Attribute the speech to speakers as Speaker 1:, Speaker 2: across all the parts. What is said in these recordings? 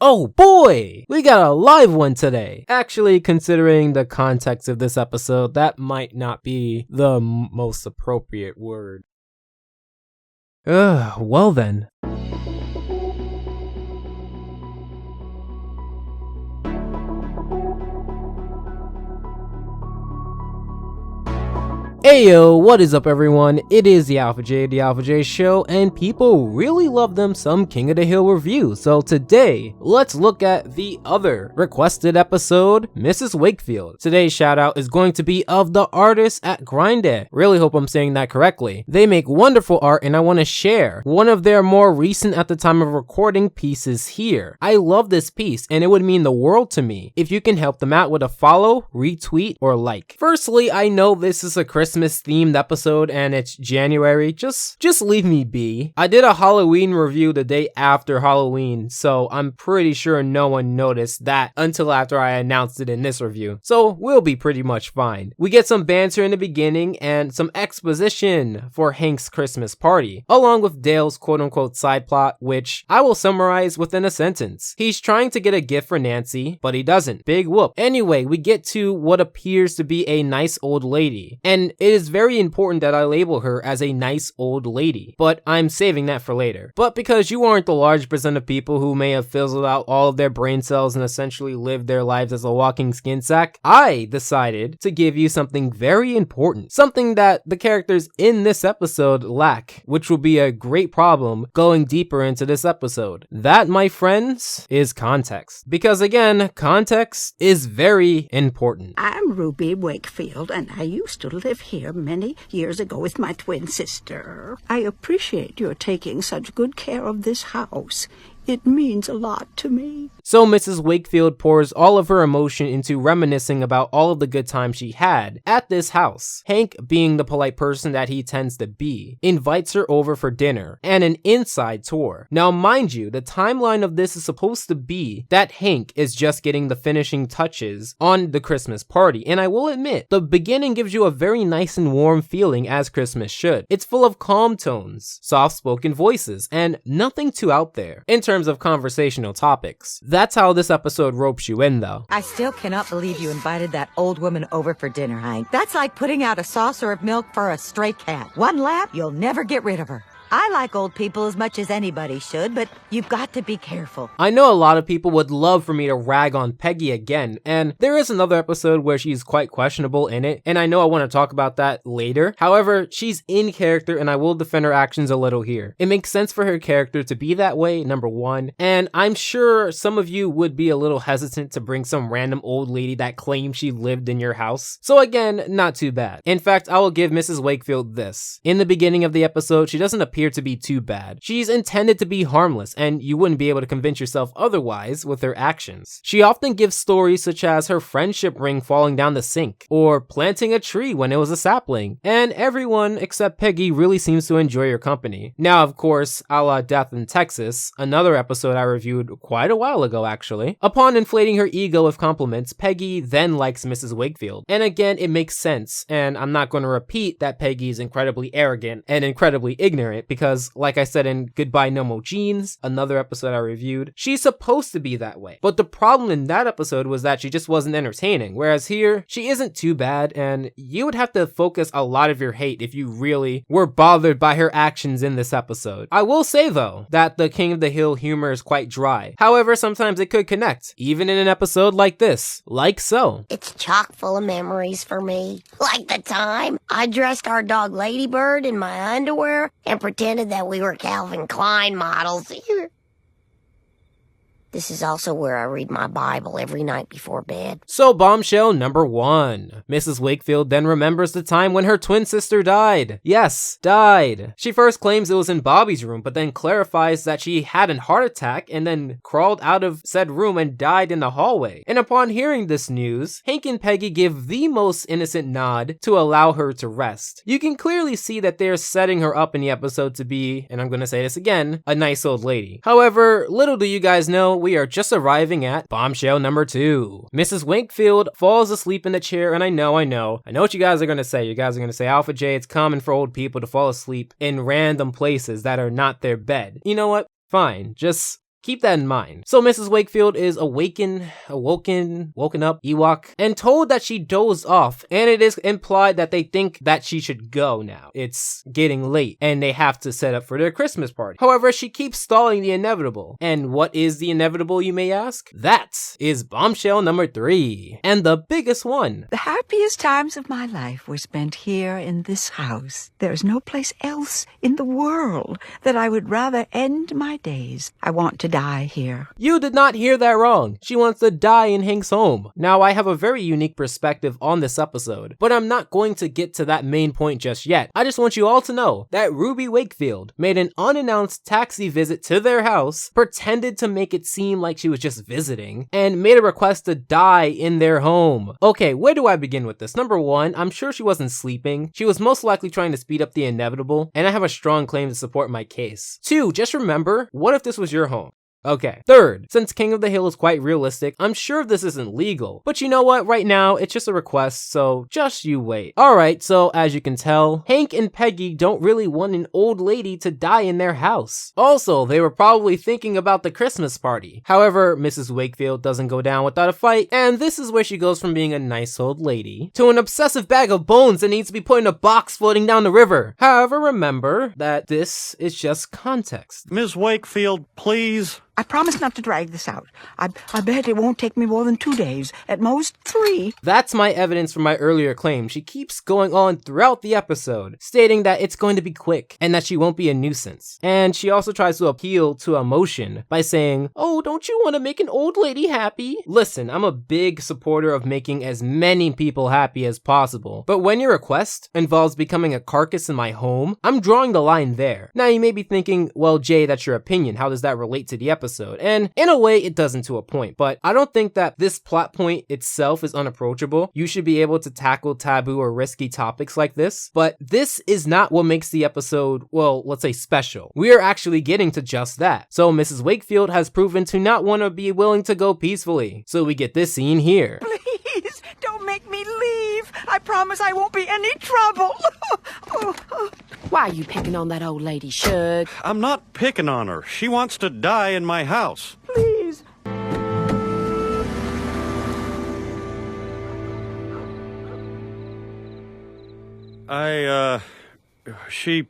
Speaker 1: Oh boy, we got a live one today. Actually, considering the context of this episode, that might not be the most appropriate word. Well then. Ayo, what is up everyone? It is the ALPHAJAY show, and people really love them some King of the Hill reviews. So today, let's look at the other requested episode, Mrs. Wakefield. Today's shout out is going to be of the artists at Grindr. Really hope I'm saying that correctly. They make wonderful art and I want to share one of their more recent at the time of recording pieces here. I love this piece and it would mean the world to me if you can help them out with a follow, retweet, or like. Firstly, I know this is a Christmas themed episode and it's January, just leave me be. I did a Halloween review the day after Halloween, so I'm pretty sure no one noticed that until after I announced it in this review, so we'll be pretty much fine. We get some banter in the beginning and some exposition for Hank's Christmas party, along with Dale's quote-unquote side plot, which I will summarize within a sentence. He's trying to get a gift for Nancy, but he doesn't. Big whoop. Anyway, we get to what appears to be a nice old lady, and it is very important that I label her as a nice old lady, but I'm saving that for later. But because you aren't the large percent of people who may have fizzled out all of their brain cells and essentially lived their lives as a walking skin sack, I decided to give you something very important, something that the characters in this episode lack, which will be a great problem going deeper into this episode. That, my friends, is context. Because again, context is very important.
Speaker 2: I'm Ruby Wakefield, and I used to live here many years ago with my twin sister. I appreciate your taking such good care of this house. It means a lot to me.
Speaker 1: So Mrs. Wakefield pours all of her emotion into reminiscing about all of the good times she had at this house. Hank, being the polite person that he tends to be, invites her over for dinner and an inside tour. Now mind you, the timeline of this is supposed to be that Hank is just getting the finishing touches on the Christmas party, and I will admit, the beginning gives you a very nice and warm feeling as Christmas should. It's full of calm tones, soft-spoken voices, and nothing too out there in terms of conversational topics. That's how this episode ropes you in though.
Speaker 3: I still cannot believe you invited that old woman over for dinner, Hank. That's like putting out a saucer of milk for a stray cat. One lap, you'll never get rid of her. I like old people as much as anybody should, but you've got to be careful.
Speaker 1: I know a lot of people would love for me to rag on Peggy again, and there is another episode where she's quite questionable in it, and I know I want to talk about that later. However, she's in character and I will defend her actions a little here. It makes sense for her character to be that way, number one, and I'm sure some of you would be a little hesitant to bring some random old lady that claims she lived in your house. So again, not too bad. In fact, I will give Mrs. Wakefield this. In the beginning of the episode, she doesn't appear to be too bad. She's intended to be harmless, and you wouldn't be able to convince yourself otherwise with her actions. She often gives stories such as her friendship ring falling down the sink, or planting a tree when it was a sapling, and everyone except Peggy really seems to enjoy her company. Now, of course, a la Death in Texas, another episode I reviewed quite a while ago actually, upon inflating her ego with compliments, Peggy then likes Mrs. Wakefield. And again, it makes sense, and I'm not going to repeat that Peggy is incredibly arrogant and incredibly ignorant, because like I said in Goodbye No Mo Jeans, another episode I reviewed, she's supposed to be that way. But the problem in that episode was that she just wasn't entertaining, whereas here, she isn't too bad, and you would have to focus a lot of your hate if you really were bothered by her actions in this episode. I will say though, that the King of the Hill humor is quite dry. However, sometimes it could connect, even in an episode like this, like so.
Speaker 4: It's chock full of memories for me. Like the time I dressed our dog Ladybird in my underwear and pretended that we were Calvin Klein models. This is also where I read my Bible every night before bed.
Speaker 1: So bombshell number 1. Mrs. Wakefield then remembers the time when her twin sister died. Yes, died. She first claims it was in Bobby's room, but then clarifies that she had a heart attack and then crawled out of said room and died in the hallway. And upon hearing this news, Hank and Peggy give the most innocent nod to allow her to rest. You can clearly see that they're setting her up in the episode to be, and I'm gonna say this again, a nice old lady. However, little do you guys know, we are just arriving at bombshell number 2. Mrs. Wakefield falls asleep in the chair, and I know what you guys are gonna say. You guys are gonna say, Alpha J, it's common for old people to fall asleep in random places that are not their bed. You know what? Fine. Just Keep that in mind. So Mrs. Wakefield is woken up, Ewok, and told that she dozed off, and it is implied that they think that she should go now. It's getting late, and they have to set up for their Christmas party. However, she keeps stalling the inevitable. And what is the inevitable, you may ask? That is bombshell number 3, and the biggest one.
Speaker 2: The happiest times of my life were spent here in this house. There's no place else in the world that I would rather end my days. I want to die here.
Speaker 1: You did not hear that wrong. She wants to die in Hank's home. Now, I have a very unique perspective on this episode, but I'm not going to get to that main point just yet. I just want you all to know that Ruby Wakefield made an unannounced taxi visit to their house, pretended to make it seem like she was just visiting, and made a request to die in their home. Okay, where do I begin with this? Number 1, I'm sure she wasn't sleeping. She was most likely trying to speed up the inevitable, and I have a strong claim to support my case. 2, just remember, what if this was your home? Okay. 3rd, since King of the Hill is quite realistic, I'm sure this isn't legal. But you know what? Right now, it's just a request, so just you wait. Alright, so as you can tell, Hank and Peggy don't really want an old lady to die in their house. Also, they were probably thinking about the Christmas party. However, Mrs. Wakefield doesn't go down without a fight, and this is where she goes from being a nice old lady to an obsessive bag of bones that needs to be put in a box floating down the river. However, remember that this is just context.
Speaker 5: Ms. Wakefield, please.
Speaker 2: I promise not to drag this out. I bet it won't take me more than 2 days, at most 3.
Speaker 1: That's my evidence for my earlier claim. She keeps going on throughout the episode, stating that it's going to be quick and that she won't be a nuisance. And she also tries to appeal to emotion by saying, "Oh, don't you want to make an old lady happy?" Listen, I'm a big supporter of making as many people happy as possible, but when your request involves becoming a carcass in my home, I'm drawing the line there. Now you may be thinking, well, Jay, that's your opinion. How does that relate to the episode? And in a way, it doesn't to a point, but I don't think that this plot point itself is unapproachable. You should be able to tackle taboo or risky topics like this, but this is not what makes the episode, well, let's say special. We are actually getting to just that. So Mrs. Wakefield has proven to not want to be willing to go peacefully. So we get this scene here.
Speaker 2: Please, don't make me leave. I promise I won't be any trouble.
Speaker 6: Why are you picking on that old lady, Shug?
Speaker 5: I'm not picking on her. She wants to die in my house.
Speaker 2: Please.
Speaker 5: She...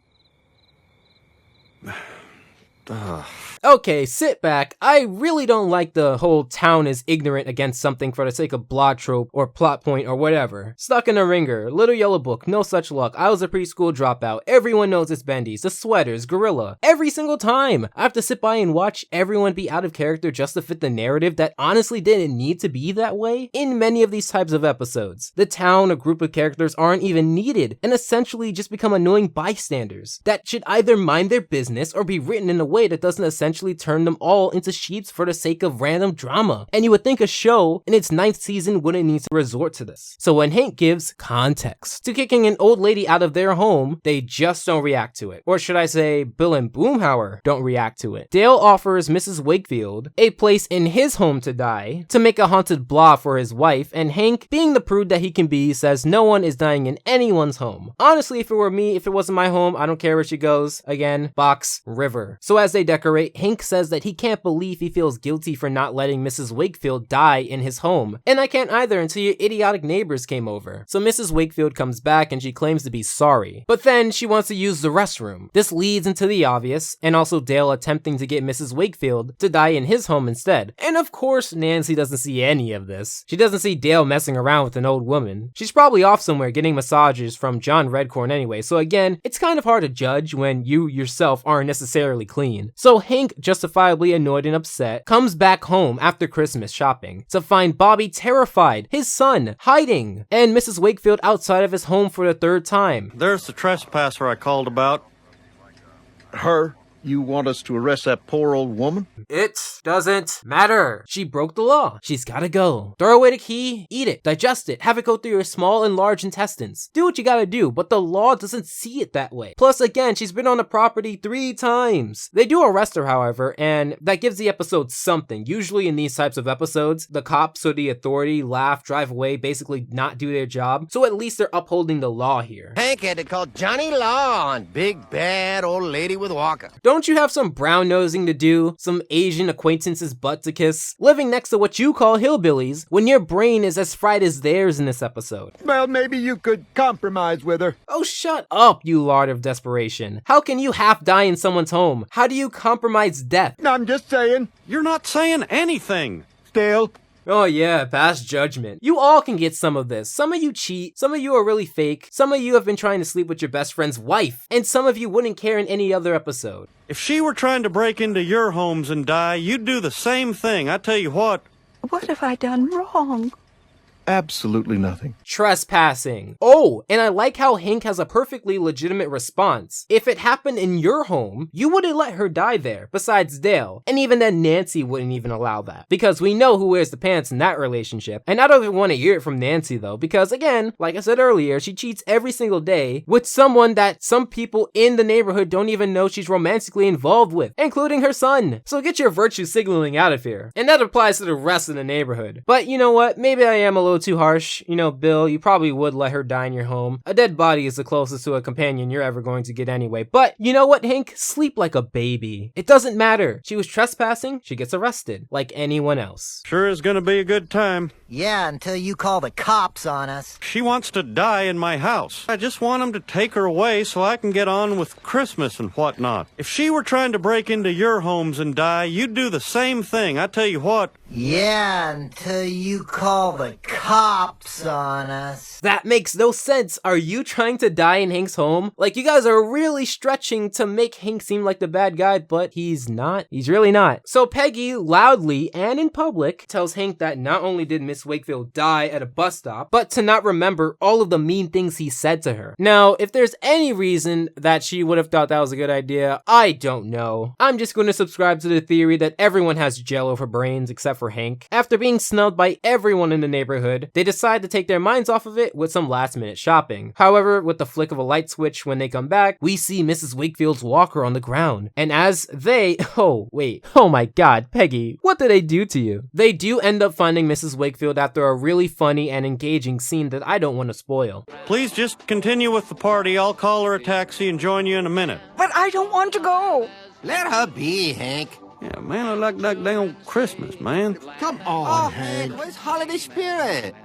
Speaker 1: Okay, sit back. I really don't like the whole town is ignorant against something for the sake of plot trope or plot point or whatever. Stuck in a ringer, Little Yellow Book, no such luck. I was a preschool dropout. Everyone knows it's Bendy's, the sweaters, Gorilla. Every single time, I have to sit by and watch everyone be out of character just to fit the narrative that honestly didn't need to be that way. In many of these types of episodes, the town or group of characters aren't even needed and essentially just become annoying bystanders that should either mind their business or be written in a way that doesn't essentially turn them all into sheeps for the sake of random drama. And you would think a show in its 9th season wouldn't need to resort to this. So when Hank gives context to kicking an old lady out of their home, they just don't react to it. Or should I say, Bill and Boomhauer don't react to it. Dale offers Mrs. Wakefield a place in his home to die, to make a haunted blah for his wife, and Hank, being the prude that he can be, says no one is dying in anyone's home. Honestly, if it were me, if it wasn't my home, I don't care where she goes. Again, box, river. So as they decorate, Hank says that he can't believe he feels guilty for not letting Mrs. Wakefield die in his home. And I can't either until your idiotic neighbors came over. So Mrs. Wakefield comes back and she claims to be sorry. But then she wants to use the restroom. This leads into the obvious, and also Dale attempting to get Mrs. Wakefield to die in his home instead. And of course, Nancy doesn't see any of this. She doesn't see Dale messing around with an old woman. She's probably off somewhere getting massages from John Redcorn anyway, so again, it's kind of hard to judge when you yourself aren't necessarily clean. So Hank, justifiably annoyed and upset, comes back home after Christmas shopping to find Bobby terrified, his son hiding, and Mrs. Wakefield outside of his home for the 3rd time.
Speaker 5: There's the trespasser I called about.
Speaker 7: Her? You want us to arrest that poor old woman?
Speaker 1: It doesn't matter. She broke the law. She's gotta go. Throw away the key, eat it, digest it, have it go through your small and large intestines. Do what you gotta do, but the law doesn't see it that way. Plus, again, she's been on the property 3 times. They do arrest her, however, and that gives the episode something. Usually in these types of episodes, the cops or the authority laugh, drive away, basically not do their job. So at least they're upholding the law here.
Speaker 8: Hank had to call Johnny Law on Big Bad Old Lady with Walker.
Speaker 1: Don't Don't you have some brown nosing to do, some Asian acquaintance's butt to kiss, living next to what you call hillbillies, when your brain is as fried as theirs in this episode?
Speaker 8: Well, maybe you could compromise with her.
Speaker 1: Oh, shut up, you lord of desperation. How can you half die in someone's home? How do you compromise death?
Speaker 8: I'm just saying.
Speaker 5: You're not saying anything.
Speaker 8: Still.
Speaker 1: Oh yeah, pass judgment. You all can get some of this. Some of you cheat, some of you are really fake, some of you have been trying to sleep with your best friend's wife, and some of you wouldn't care in any other episode.
Speaker 5: If she were trying to break into your homes and die, you'd do the same thing. I tell you what.
Speaker 2: What have I done wrong?
Speaker 7: Absolutely nothing.
Speaker 1: Trespassing. Oh, and I like how Hank has a perfectly legitimate response. If it happened in your home, you wouldn't let her die there, besides Dale. And even then, Nancy wouldn't even allow that. Because we know who wears the pants in that relationship. And I don't even want to hear it from Nancy though, because again, like I said earlier, she cheats every single day with someone that some people in the neighborhood don't even know she's romantically involved with, including her son. So get your virtue signaling out of here. And that applies to the rest of the neighborhood. But you know what? Maybe I am a little too harsh. You know, Bill, you probably would let her die in your home. A dead body is the closest to a companion you're ever going to get anyway. But you know what, Hank? Sleep like a baby. It doesn't matter. She was trespassing, she gets arrested, like anyone else.
Speaker 5: Sure is gonna be a good time.
Speaker 9: Yeah, until you call the cops on us.
Speaker 5: She wants to die in my house. I just want them to take her away so I can get on with Christmas and whatnot. If she were trying to break into your homes and die, you'd do the same thing. I tell you what.
Speaker 9: Yeah, until you call the cops on us.
Speaker 1: That makes no sense. Are you trying to die in Hank's home? Like, you guys are really stretching to make Hank seem like the bad guy, but he's not. He's really not. So Peggy, loudly and in public, tells Hank that not only did Miss Wakefield die at a bus stop, but to not remember all of the mean things he said to her. Now, if there's any reason that she would have thought that was a good idea, I don't know. I'm just going to subscribe to the theory that everyone has jello for brains except for Hank. After being snubbed by everyone in the neighborhood, they decide to take their minds off of it with some last minute shopping. However, with the flick of a light switch when they come back, we see Mrs. Wakefield's walker on the ground. And as they, oh my god, Peggy, what did they do to you? They do end up finding Mrs. Wakefield after a really funny and engaging scene that I don't want to spoil.
Speaker 5: Please just continue with the party. I'll call her a taxi and join you in a minute.
Speaker 2: But I don't want to go.
Speaker 10: Let her be, Hank.
Speaker 5: Yeah, man, I like that damn Christmas, man.
Speaker 10: Come on, Hank. Where's holiday spirit?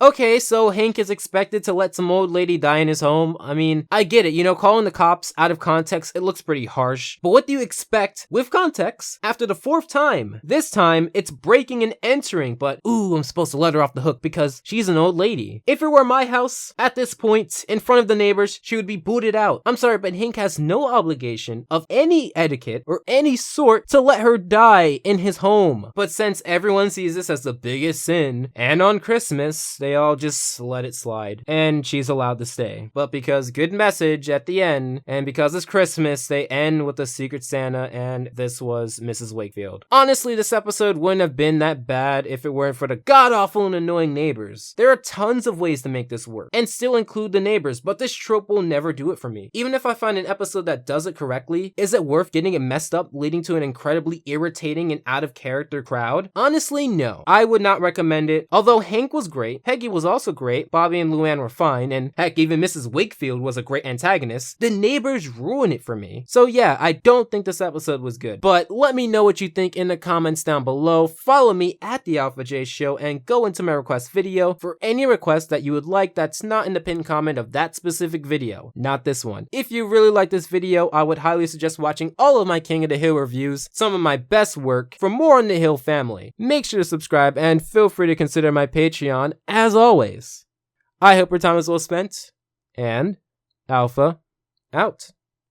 Speaker 1: Okay, so Hank is expected to let some old lady die in his home. I mean, I get it, you know, calling the cops out of context, it looks pretty harsh. But what do you expect with context after the 4th time? This time, it's breaking and entering, but ooh, I'm supposed to let her off the hook because she's an old lady. If it were my house, at this point, in front of the neighbors, she would be booted out. I'm sorry, but Hank has no obligation of any etiquette or any sort to let her die in his home. But since everyone sees this as the biggest sin, and on Christmas, they all just let it slide, and she's allowed to stay. But because good message at the end, and because it's Christmas, they end with a Secret Santa, and this was Mrs. Wakefield. Honestly, this episode wouldn't have been that bad if it weren't for the god-awful and annoying neighbors. There are tons of ways to make this work, and still include the neighbors, but this trope will never do it for me. Even if I find an episode that does it correctly, is it worth getting it messed up, leading to an incredibly irritating and out-of-character crowd? Honestly, no. I would not recommend it. Although Hank was great, Peggy was also great, Bobby and Luanne were fine, and heck, even Mrs. Wakefield was a great antagonist, the neighbors ruin it for me. So yeah, I don't think this episode was good, but let me know what you think in the comments down below. Follow me at the ALPHAJ Show and go into my request video for any request that you would like that's not in the pinned comment of that specific video, not this one. If you really like this video, I would highly suggest watching all of my King of the Hill reviews, some of my best work. For more on the Hill family, make sure to subscribe and feel free to consider my Patreon. As always, I hope your time is well spent, and Alpha out.